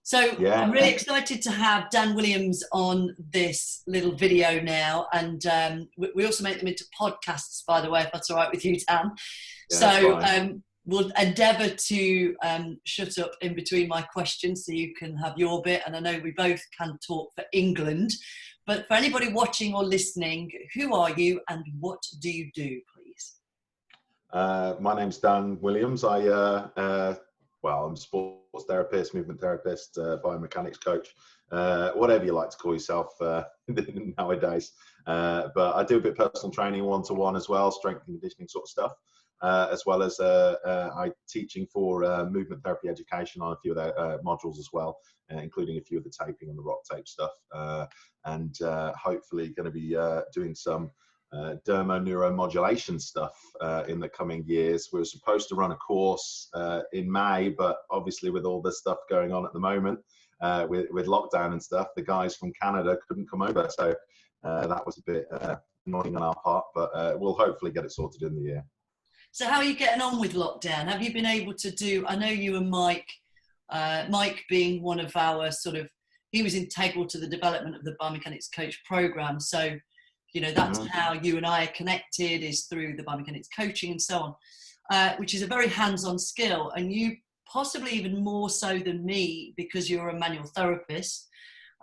So Yeah. I'm really excited to have Dan Williams on this little video now, and we also make them into podcasts, by the way, if that's all right with you, Dan. Yeah, so we'll endeavour to shut up in between my questions so you can have your bit, and I know we both can talk for England, but for anybody watching or listening, who are you and what do you do, please? My name's Dan Williams. I'm a sports therapist, movement therapist, biomechanics coach, whatever you like to call yourself nowadays. But I do a bit of personal training, one-to-one as well, strength and conditioning sort of stuff, as well as I teaching for movement therapy education on a few of their modules as well, including a few of the taping and the rock tape stuff, and hopefully going to be doing some dermoneuromodulation stuff in the coming years. We were supposed to run a course in May, but obviously with all this stuff going on at the moment, with lockdown and stuff, the guys from Canada couldn't come over, so that was a bit annoying on our part, but we'll hopefully get it sorted in the year. So how are you getting on with lockdown? Have you been able to do, I know you and Mike being one of our he was integral to the development of the Biomechanics Coach program, so that's how you and I are connected, is through the Biomechanics coaching and so on, which is a very hands-on skill, and you possibly even more so than me because you're a manual therapist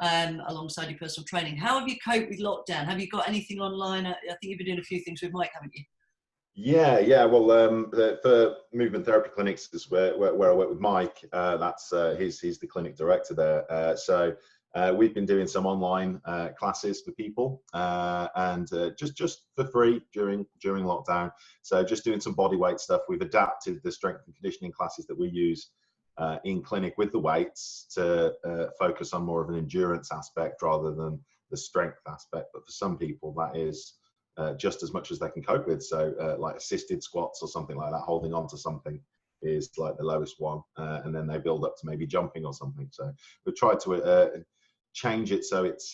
alongside your personal training. How have you coped with lockdown? Have you got anything online? I think you've been doing a few things with Mike, haven't you? Yeah. Well, for movement therapy clinics is where I work with Mike. That's he's the clinic director there. So we've been doing some online classes for people, and just for free during lockdown. So just doing some body weight stuff. We've adapted the strength and conditioning classes that we use in clinic with the weights to focus on more of an endurance aspect rather than the strength aspect. But for some people, that is just as much as they can cope with. So like assisted squats or something like that, holding on to something is like the lowest one, and then they build up to maybe jumping or something. So we've tried to change it so it's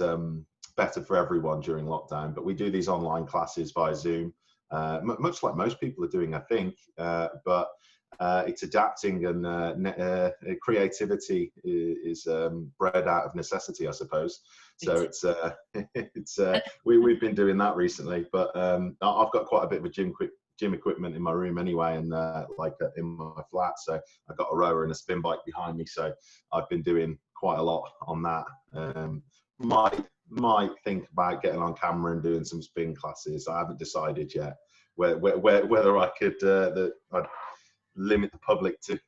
better for everyone during lockdown. But we do these online classes via Zoom, much like most people are doing, I think. But it's adapting, and creativity is bred out of necessity, I suppose. So we've been doing that recently. But I've got quite a bit of a gym equipment in my room anyway, and in my flat. So I've got a rower and a spin bike behind me. So I've been doing quite a lot on that. Might think about getting on camera and doing some spin classes. I haven't decided yet whether I could I'd limit the public to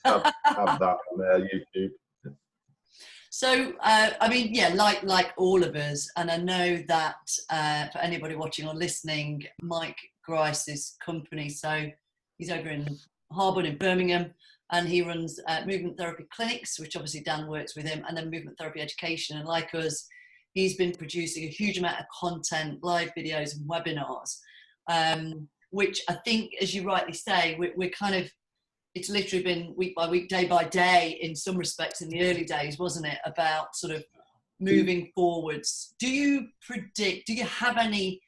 have that on their YouTube. So, I mean, yeah, like all of us, and I know that for anybody watching or listening, Mike Grice's company, so he's over in Harborne in Birmingham, and he runs movement therapy clinics, which obviously Dan works with him, and then movement therapy education. And like us, he's been producing a huge amount of content, live videos and webinars, which I think, as you rightly say, we're kind of, it's literally been week by week, day by day in some respects in the early days, wasn't it, about sort of moving forwards. Do you have any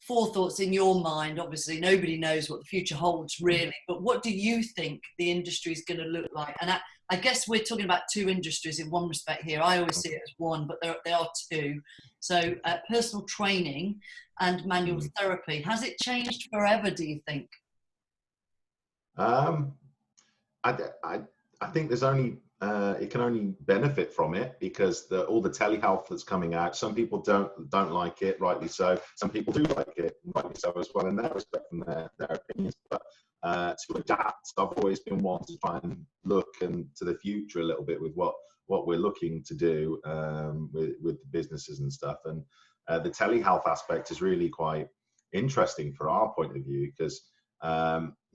forethoughts in your mind? Obviously, nobody knows what the future holds really, but what do you think the industry is going to look like? And I guess we're talking about two industries in one respect here. I always see it as one, but they are two. So personal training and manual therapy. Has it changed forever, do you think? I think there's only it can only benefit from it, because all the telehealth that's coming out, some people don't like it, rightly so. Some people do like it, rightly so as well, in their respect and their opinions. But to adapt, I've always been one to try and look into the future a little bit with what we're looking to do with the businesses and stuff. And the telehealth aspect is really quite interesting for our point of view, because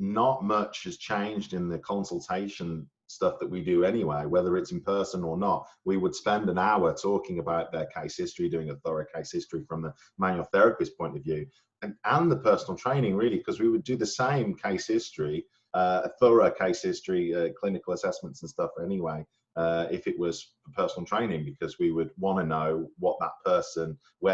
not much has changed in the consultation stuff that we do anyway, whether it's in person or not. We would spend an hour talking about their case history, doing a thorough case history from the manual therapist point of view, and the personal training, really, because we would do the same case history, a thorough case history, clinical assessments and stuff anyway, if it was for personal training, because we would want to know where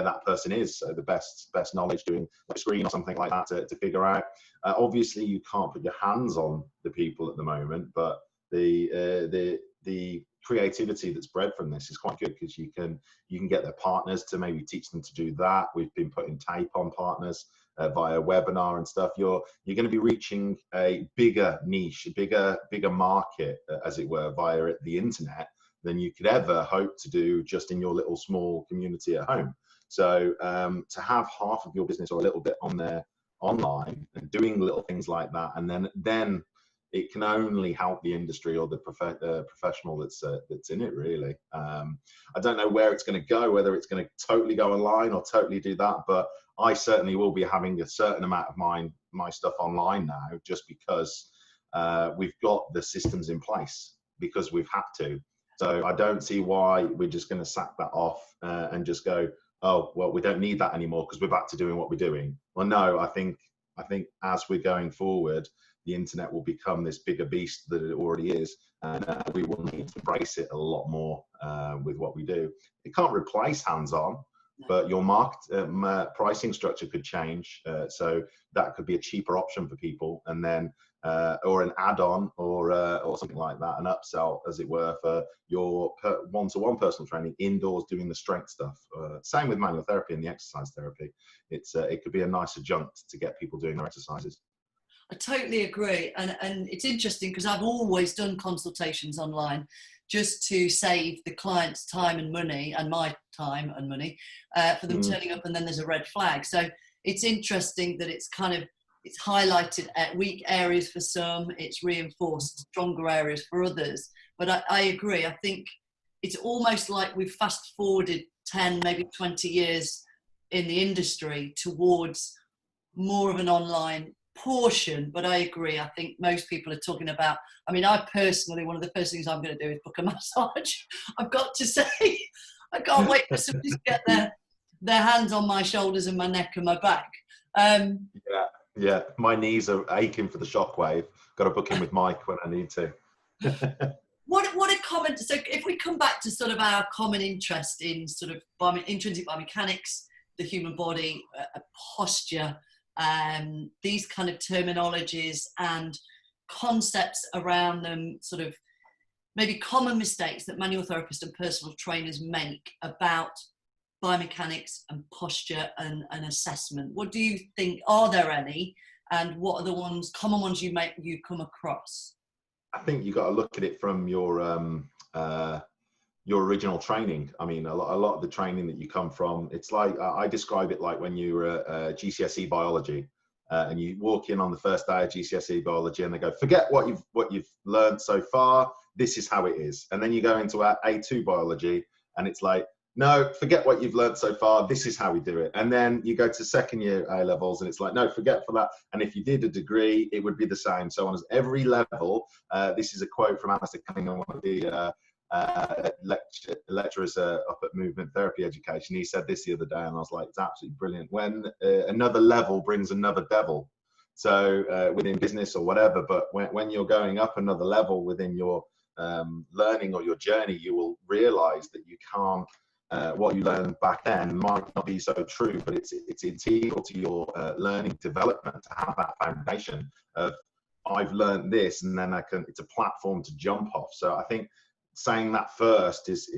that person is, so the best knowledge, doing a screen or something like that to figure out. Obviously you can't put your hands on the people at the moment, but the the creativity that's bred from this is quite good, because you can get their partners to maybe teach them to do that. We've been putting tape on partners via webinar and stuff. You're going to be reaching a bigger niche, a bigger market, as it were, via the internet than you could ever hope to do just in your little small community at home. So to have half of your business or a little bit on there online and doing little things like that, and then it can only help the industry or the professional that's in it, really. I don't know where it's going to go, whether it's going to totally go online or totally do that, but I certainly will be having a certain amount of my stuff online now, just because we've got the systems in place, because we've had to. So I don't see why we're just going to sack that off and just go, oh, well, we don't need that anymore because we're back to doing what we're doing. Well, no, I think as we're going forward, the internet will become this bigger beast that it already is, and we will need to embrace it a lot more with what we do. It can't replace hands-on, but your pricing structure could change, so that could be a cheaper option for people, and then or an add-on or something like that, an upsell, as it were, for your one-to-one personal training indoors, doing the strength stuff. Same with manual therapy and the exercise therapy. It could be a nice adjunct to get people doing their exercises. I totally agree, and it's interesting because I've always done consultations online just to save the client's time and money, and my time and money, for them turning up and then there's a red flag. So it's interesting that it's highlighted at weak areas for some, it's reinforced stronger areas for others. But I agree. I think it's almost like we've fast forwarded 10, maybe 20 years in the industry towards more of an online portion. But I agree. I think most people are talking about, I mean, I personally, one of the first things I'm going to do is book a massage. I've got to say, I can't wait for somebody to get their hands on my shoulders and my neck and my back. Yeah, my knees are aching for the shockwave. Got to book in with Mike when I need to. What a comment. So if we come back to sort of our common interest in sort of intrinsic biomechanics, the human body, posture, these kind of terminologies and concepts around them, sort of maybe common mistakes that manual therapists and personal trainers make about biomechanics and posture and assessment. What do you think? Are there any? And what are the common ones you come across? I think you got to look at it from your original training. I mean, a lot of the training that you come from, it's like, I describe it like when you were at GCSE biology, and you walk in on the first day of GCSE biology and they go, forget what you've learned so far, this is how it is. And then you go into A2 biology and it's like, no, forget what you've learned so far, this is how we do it. And then you go to second year A levels and it's like, no, forget for that. And if you did a degree, it would be the same. So on as every level, this is a quote from INSTA coming on one of the lecturers up at Movement Therapy Education. He said this the other day and I was like, it's absolutely brilliant. When another level brings another devil. So within business or whatever, but when you're going up another level within your learning or your journey, you will realize that you can't, what you learned back then might not be so true, but it's integral to your learning development to have that foundation of, I've learned this, and then it's a platform to jump off. So I think saying that first is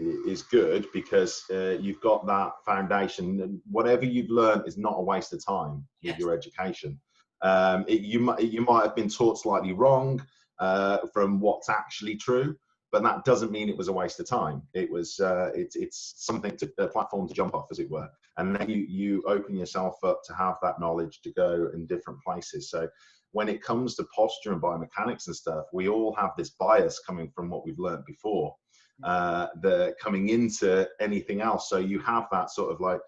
good, because you've got that foundation, and whatever you've learned is not a waste of time with your education. You might have been taught slightly wrong from what's actually true, but that doesn't mean it was a waste of time. It was it's something a platform to jump off, as it were, and then you open yourself up to have that knowledge to go in different places. So when it comes to posture and biomechanics and stuff, we all have this bias coming from what we've learned before, coming into anything else. So you have that sort of like,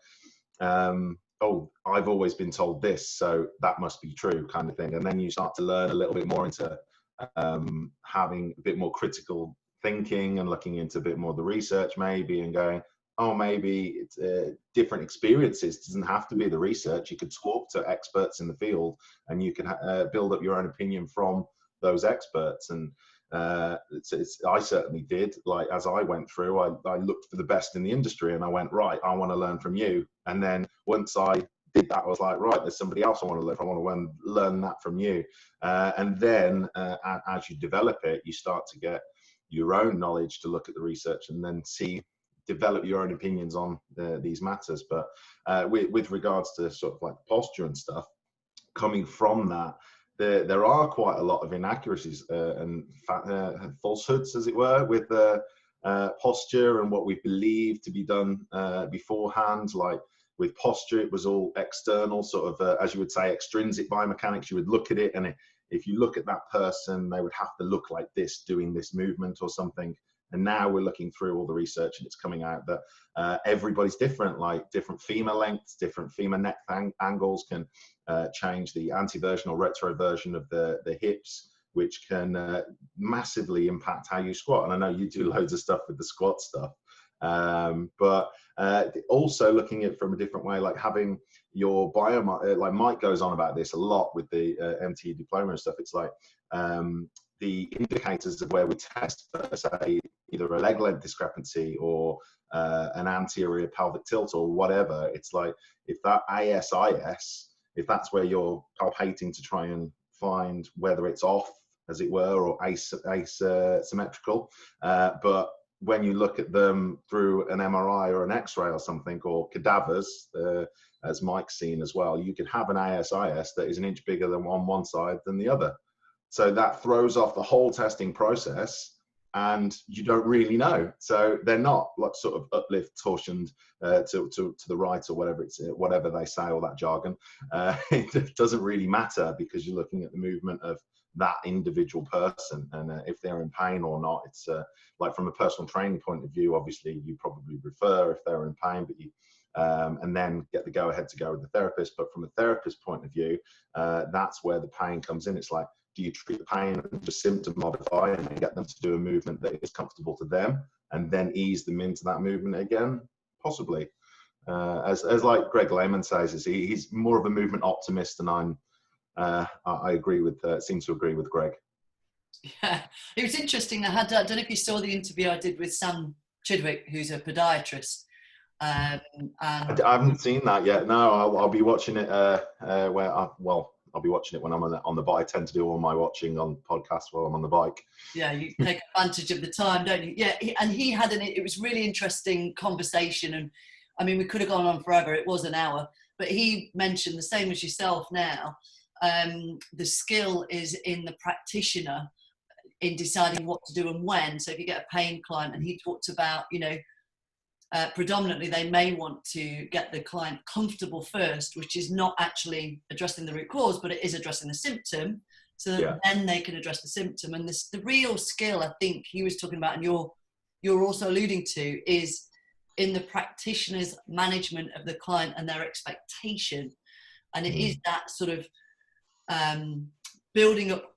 oh, I've always been told this, so that must be true kind of thing. And then you start to learn a little bit more into having a bit more critical thinking and looking into a bit more of the research maybe, and going, oh, maybe it's different experiences. It doesn't have to be the research. You could talk to experts in the field and you can build up your own opinion from those experts. And I certainly did. Like, as I went through, I looked for the best in the industry and I went, right, I want to learn from you. And then once I did that, I was like, right, there's somebody else I want to learn from. I want to learn that from you. And then as you develop it, you start to get your own knowledge to look at the research and then develop your own opinions on these matters. But with regards to sort of like posture and stuff, coming from that, there are quite a lot of inaccuracies and falsehoods, as it were, with posture and what we believe to be done beforehand. Like with posture, it was all external, sort of, as you would say, extrinsic biomechanics. You would look at it, and if you look at that person, they would have to look like this, doing this movement or something. And now we're looking through all the research, and it's coming out that everybody's different, like different femur lengths, different femur neck angles can change the anteversion or retroversion of the hips, which can massively impact how you squat. And I know you do loads of stuff with the squat stuff, but also looking at it from a different way, like having your like Mike goes on about this a lot with the MTE diploma and stuff. It's like the indicators of where we test for, say, either a leg length discrepancy or an anterior pelvic tilt or whatever. It's like if that ASIS, if that's where you're palpating to try and find whether it's off, as it were, or asymmetrical, but when you look at them through an MRI or an X-ray or something, or cadavers, as Mike's seen as well, you could have an ASIS that is an inch bigger than on one side than the other. So that throws off the whole testing process, and you don't really know. So they're not like sort of uplift, torsioned to the right or whatever whatever they say, all that jargon. It doesn't really matter because you're looking at the movement of that individual person, and if they're in pain or not. It's like from a personal training point of view, obviously you probably refer if they're in pain, but you and then get the go ahead to go with the therapist. But from a therapist point of view, that's where the pain comes in. It's like, do you treat the pain and just symptom modify and get them to do a movement that is comfortable to them and then ease them into that movement again? Possibly. As like Greg Lehman says, he's more of a movement optimist, and I agree with, seem to agree with Greg. Yeah, it was interesting. I don't know if you saw the interview I did with Sam Chidwick, who's a podiatrist. And I haven't seen that yet. No, I'll be watching it I'll be watching it when I'm on the bike. I tend to do all my watching on podcasts while I'm on the bike. Yeah, you take advantage of the time, don't you? Yeah, and he had it was really interesting conversation, and I mean, we could have gone on forever. It was an hour, but he mentioned the same as yourself now. The skill is in the practitioner in deciding what to do and when. So if you get a pain client, and he talked about, predominantly they may want to get the client comfortable first, which is not actually addressing the root cause, but it is addressing the symptom, so that then they can address the symptom. And the real skill, I think he was talking about, and you're also alluding to, is in the practitioner's management of the client and their expectation. And it is that sort of building up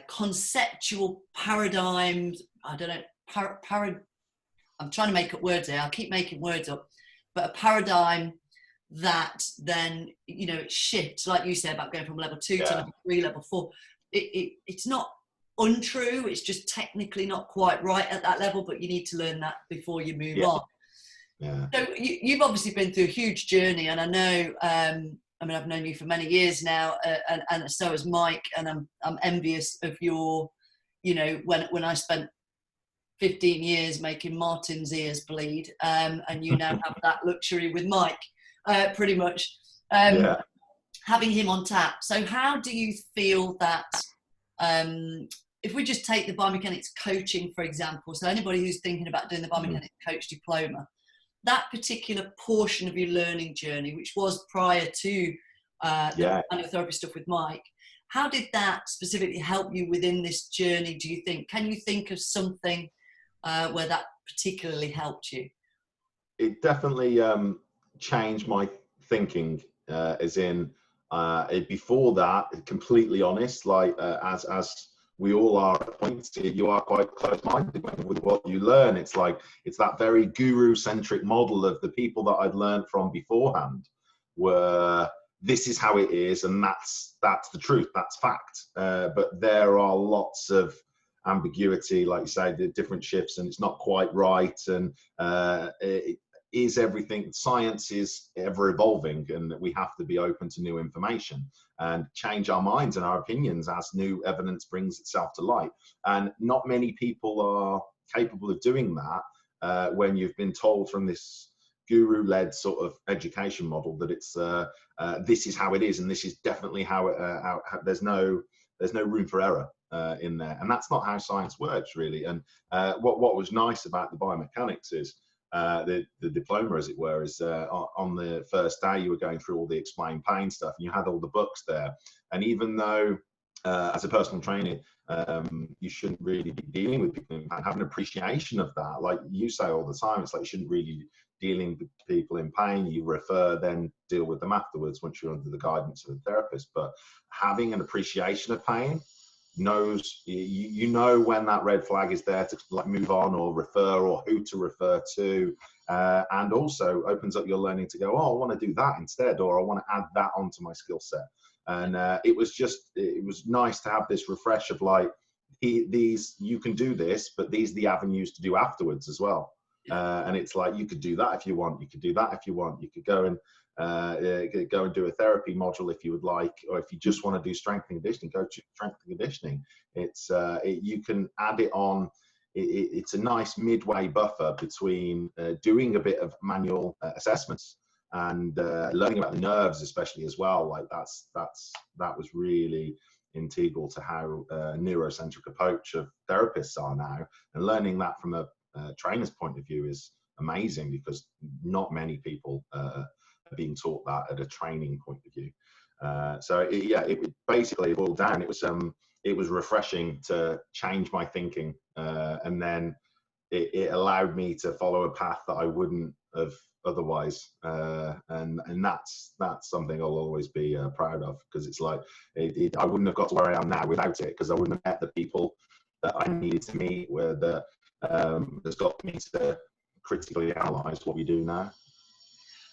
conceptual paradigms. I don't know, I'm trying to make up words here. I'll keep making words up, but a paradigm that then, it shifts, like you said, about going from level 2 to level 3, level 4. It's not untrue. It's just technically not quite right at that level, but you need to learn that before you move on. Yeah. So you've obviously been through a huge journey, and I know, I've known you for many years now, and so has Mike, and I'm envious of your, when I spent 15 years making Martin's ears bleed, and you now have that luxury with Mike, pretty much, having him on tap. So how do you feel that, if we just take the biomechanics coaching, for example, so anybody who's thinking about doing the biomechanics coach diploma, that particular portion of your learning journey, which was prior to the manual therapy stuff with Mike, how did that specifically help you within this journey, do you think? Can you think of something where that particularly helped you? It definitely changed my thinking, as in before that, completely honest, like as we all are at points, you are quite close-minded with what you learn. It's like, it's that very guru-centric model of the people that I'd learned from beforehand, where this is how it is, and that's the truth, that's fact. But there are lots of ambiguity, like you say, the different shifts, and it's not quite right, and is everything, science is ever evolving, and we have to be open to new information and change our minds and our opinions as new evidence brings itself to light. And not many people are capable of doing that when you've been told from this guru-led sort of education model that it's this is how it is, and this is definitely how there's no room for error in there. And that's not how science works, really. And what was nice about the biomechanics is the diploma, as it were, is on the first day you were going through all the explain pain stuff, and you had all the books there. And even though as a personal trainer you shouldn't really be dealing with people and have an appreciation of that, like you say all the time, it's like you shouldn't really dealing with people in pain, you refer, then deal with them afterwards once you're under the guidance of a therapist. But having an appreciation of pain, knows you know when that red flag is there to like move on or refer, or who to refer to, and also opens up your learning to go, oh, I want to do that instead, or I want to add that onto my skill set. And it was nice to have this refresh of like, these, you can do this, but these are the avenues to do afterwards as well. And it's like, you could do that if you want, you could do that if you want, you could go and do a therapy module if you would like, or if you just want to do strength and conditioning, go to strength and conditioning. It's you can add it on. It's a nice midway buffer between doing a bit of manual assessments and learning about the nerves, especially as well. Like that was really integral to how neurocentric approach of therapists are now, and learning that from a trainer's point of view is amazing, because not many people are being taught that at a training point of view. So it basically boiled down. It was refreshing to change my thinking, and then it allowed me to follow a path that I wouldn't have otherwise, and that's something I'll always be proud of, because it's like I wouldn't have got to where I am now without it, because I wouldn't have met the people that I needed to meet, where has got me to critically analyze what we do now.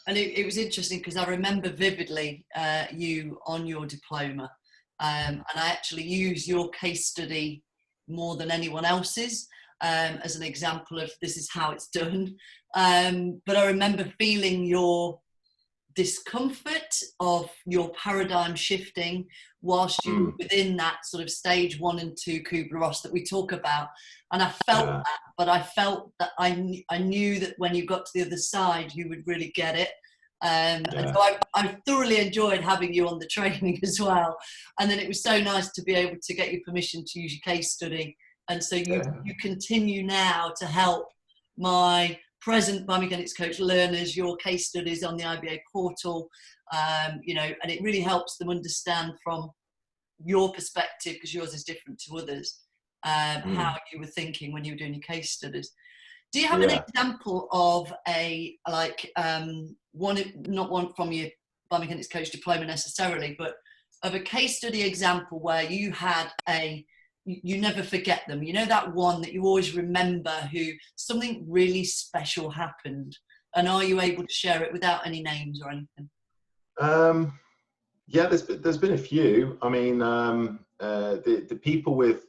And it was interesting because I remember vividly you on your diploma, and I actually use your case study more than anyone else's as an example of this is how it's done. But I remember feeling your discomfort of your paradigm shifting whilst you were within that sort of stage 1 and 2 Kubler-Ross that we talk about. And I felt that, but I felt that I knew that when you got to the other side, you would really get it. And so I thoroughly enjoyed having you on the training as well. And then it was so nice to be able to get your permission to use your case study. And so you continue now to help my present Biomechanics Coach learners, your case studies on the IBA portal, and it really helps them understand from your perspective, because yours is different to others, how you were thinking when you were doing your case studies. Do you have an example of not one from your Biomechanics Coach diploma necessarily, but of a case study example where you had you never forget them, that one that you always remember, who something really special happened, and are you able to share it without any names or anything? There's been a few. I mean, the people with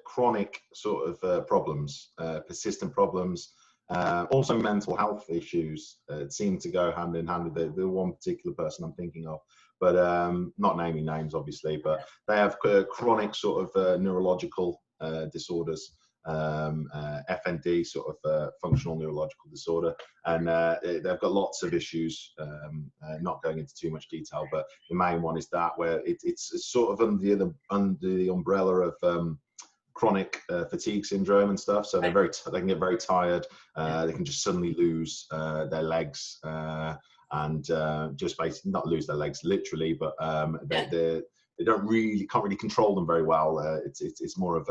chronic sort of problems, persistent problems, also mental health issues seem to go hand in hand with the one particular person I'm thinking of, but not naming names obviously, but they have chronic sort of neurological disorders, FND, sort of functional neurological disorder, and they've got lots of issues, not going into too much detail, but the main one is that, where it's sort of under the umbrella of chronic fatigue syndrome and stuff. So they can get very tired, they can just suddenly lose their legs, and just basically not lose their legs literally, but they can't really control them very well. It's more of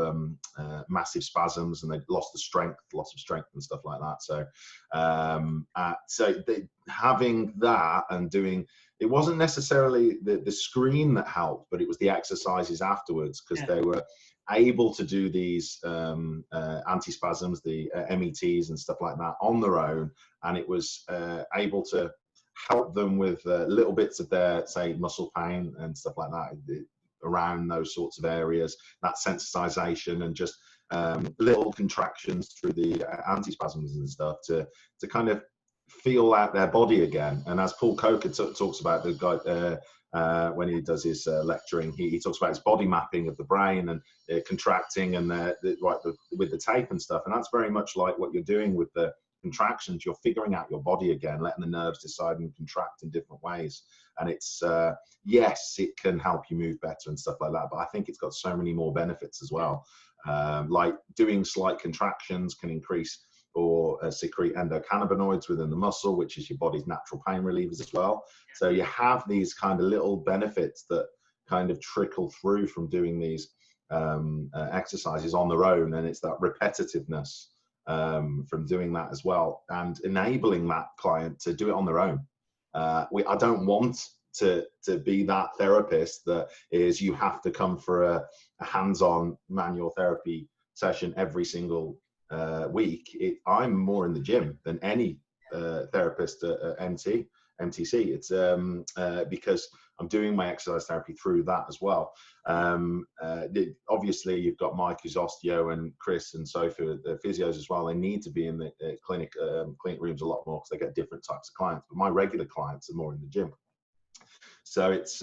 massive spasms, and they've lost loss of strength and stuff like that. So having that and doing, it wasn't necessarily the screen that helped, but it was the exercises afterwards, because they were able to do these antispasms, the METs and stuff like that on their own, and it was able to help them with little bits of their, say, muscle pain and stuff like that around those sorts of areas, that sensitization, and just little contractions through the antispasms and stuff to kind of feel out their body again. And as Paul Coker talks about, the guy when he does his lecturing, he talks about his body mapping of the brain and contracting and with the tape and stuff. And that's very much like what you're doing with the contractions. You're figuring out your body again, letting the nerves decide and contract in different ways. And it's yes, it can help you move better and stuff like that, but I think it's got so many more benefits as well. Like doing slight contractions can increase or secrete endocannabinoids within the muscle, which is your body's natural pain relievers as well. So you have these kind of little benefits that kind of trickle through from doing these exercises on their own, and it's that repetitiveness from doing that as well, and enabling that client to do it on their own. I don't want to be that therapist that is, you have to come for a hands-on manual therapy session every single week. I'm more in the gym than any therapist at MTC. It's because I'm doing my exercise therapy through that as well. Obviously, you've got Mike, who's osteo, and Chris and Sophie, the physios as well. They need to be in the clinic rooms a lot more because they get different types of clients. But my regular clients are more in the gym. So it's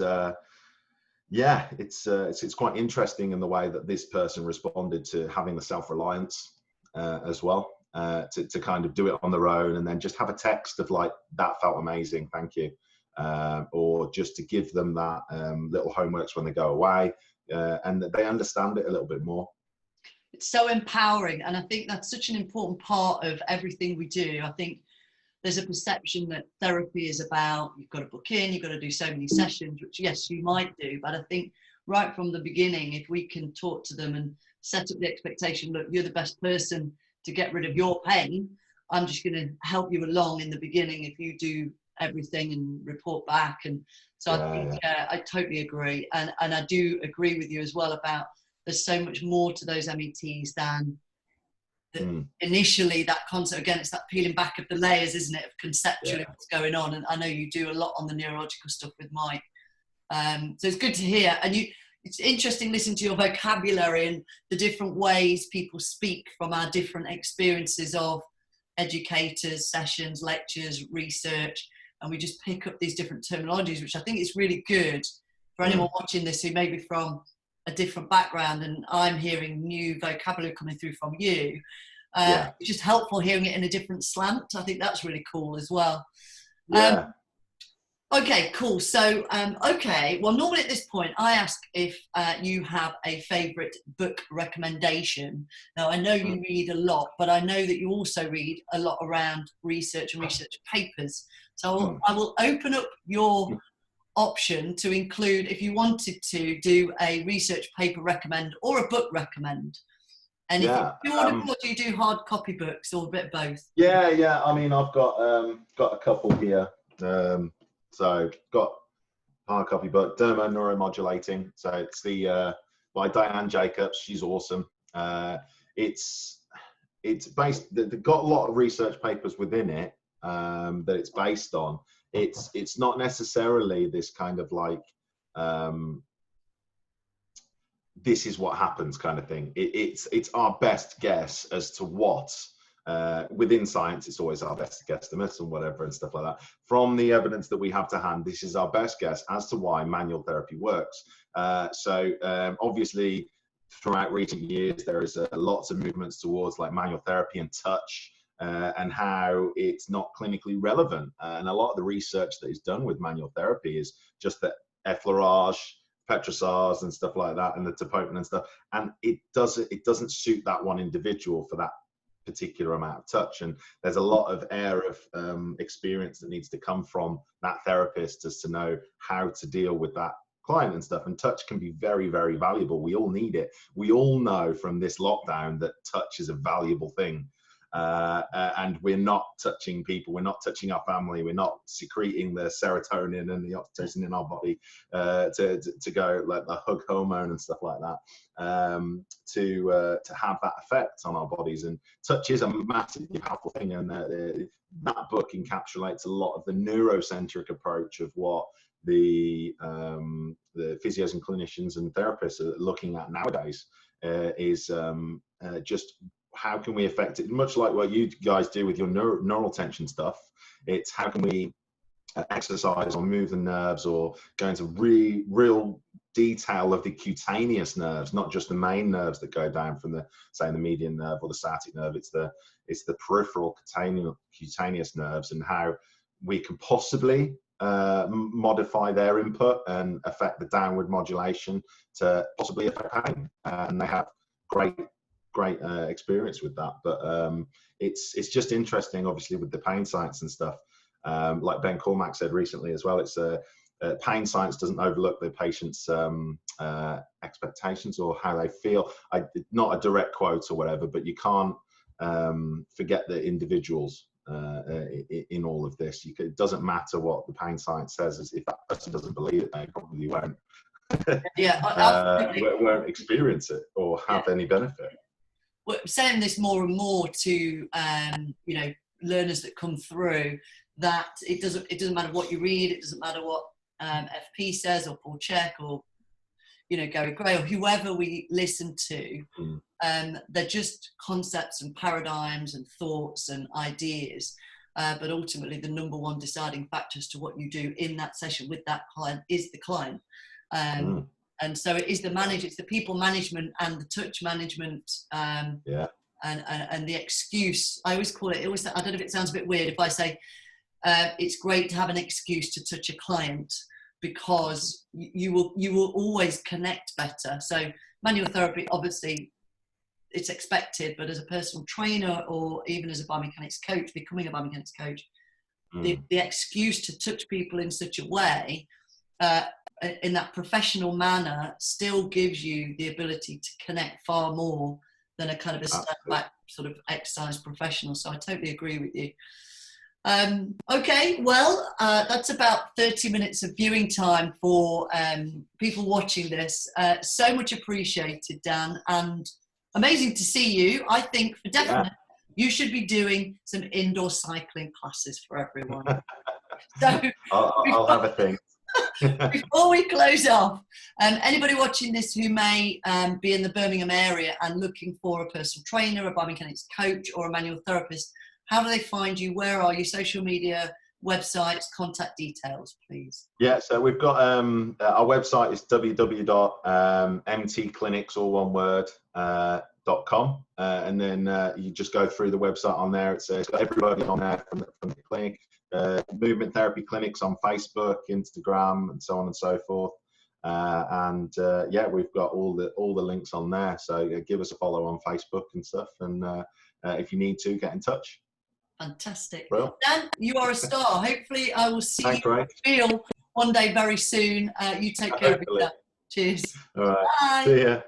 quite interesting in the way that this person responded to having the self-reliance as well, to kind of do it on their own, and then just have a text of like, that felt amazing, thank you, or just to give them that little homeworks when they go away, and that they understand it a little bit more. It's so empowering, and I think that's such an important part of everything we do. I think there's a perception that therapy is about, you've got to book in, you've got to do so many sessions, which yes, you might do, but I think right from the beginning, if we can talk to them and set up the expectation, look, you're the best person to get rid of your pain, I'm just going to help you along in the beginning if you do everything and report back. And so I think I totally agree, and I do agree with you as well about there's so much more to those METs than initially that concept. Again, it's that peeling back of the layers, isn't it, of conceptually what's going on. And I know you do a lot on the neurological stuff with Mike, so it's good to hear. And it's interesting listening to your vocabulary and the different ways people speak from our different experiences of educators, sessions, lectures, research, and we just pick up these different terminologies, which I think is really good for anyone watching this who may be from a different background, and I'm hearing new vocabulary coming through from you. It's just helpful hearing it in a different slant. I think that's really cool as well. Okay, cool. So, well, normally at this point, I ask if you have a favourite book recommendation. Now, I know you read a lot, but I know that you also read a lot around research and research papers. So I will open up your option to include, if you wanted to do a research paper recommend or a book recommend. And if you want to, do you do hard copy books or a bit of both? Yeah. I mean, I've got a couple here. So got hard copy book, Neuromodulating. So it's the by Diane Jacobs. She's awesome. It's based. They've got a lot of research papers within it that it's based on. It's not necessarily this kind of like this is what happens kind of thing. It's our best guess as to what within science. It's always our best guesstimate and whatever and stuff like that. From the evidence that we have to hand, this is our best guess as to why manual therapy works. So obviously, throughout recent years, there is lots of movements towards like manual therapy and touch. And how it's not clinically relevant. And a lot of the research that is done with manual therapy is just the effleurage, petrosars and stuff like that, and the tapotin and stuff. And it doesn't suit that one individual for that particular amount of touch. And there's a lot of air of experience that needs to come from that therapist as to know how to deal with that client and stuff. And touch can be very, very valuable. We all need it. We all know from this lockdown that touch is a valuable thing. And we're not touching people, we're not touching our family, we're not secreting the serotonin and the oxytocin in our body to go like the hug hormone and stuff like that, to have that effect on our bodies. And touch is a massively powerful thing, and that book encapsulates a lot of the neurocentric approach of what the physios and clinicians and therapists are looking at nowadays, is just how can we affect it? Much like what you guys do with your neural tension stuff, it's how can we exercise or move the nerves or go into real detail of the cutaneous nerves, not just the main nerves that go down from the, say, the median nerve or the sciatic nerve. It's the peripheral cutaneous nerves, and how we can possibly modify their input and affect the downward modulation to possibly affect pain. And they have great experience with that. But it's just interesting, obviously, with the pain science and stuff. Like Ben Cormack said recently as well, it's pain science doesn't overlook the patient's expectations or how they feel. Not a direct quote or whatever, but you can't forget the individuals in all of this. It doesn't matter what the pain science says. If that person doesn't believe it, they probably won't. Won't experience it or have any benefit. We're saying this more and more to you know, learners that come through, that it doesn't matter what you read, it doesn't matter what FP says or Paul Check or, you know, Gary Gray or whoever we listen to. They're just concepts and paradigms and thoughts and ideas, but ultimately the number one deciding factor as to what you do in that session with that client is the client. And so it is it's the people management and the touch management, and the excuse. I always call it, I don't know if it sounds a bit weird if I say it's great to have an excuse to touch a client, because you will always connect better. So manual therapy, obviously it's expected, but as a personal trainer or even as a biomechanics coach, becoming a biomechanics coach, the excuse to touch people in such a way, in that professional manner, still gives you the ability to connect far more than a kind of a step back sort of exercise professional. So I totally agree with you. Okay, well, that's about 30 minutes of viewing time for people watching this. So much appreciated, Dan, and amazing to see you. I think for definite, you should be doing some indoor cycling classes for everyone. So I'll have a think. Before we close off, anybody watching this who may be in the Birmingham area and looking for a personal trainer, a biomechanics coach, or a manual therapist, how do they find you? Where are you? Social media, websites, contact details, please. Yeah, so we've got our website is www.mtclinics, all one word, .com, and then you just go through the website on there. It's got everybody on there from the clinic. Movement therapy clinics on Facebook, Instagram, and so on and so forth. Yeah, we've got all the links on there. So give us a follow on Facebook and stuff. And if you need to, get in touch. Fantastic. Well, Dan, you are a star. Hopefully I will see you feel one day very soon. You take care of yourself. Cheers. All right. Bye. See ya.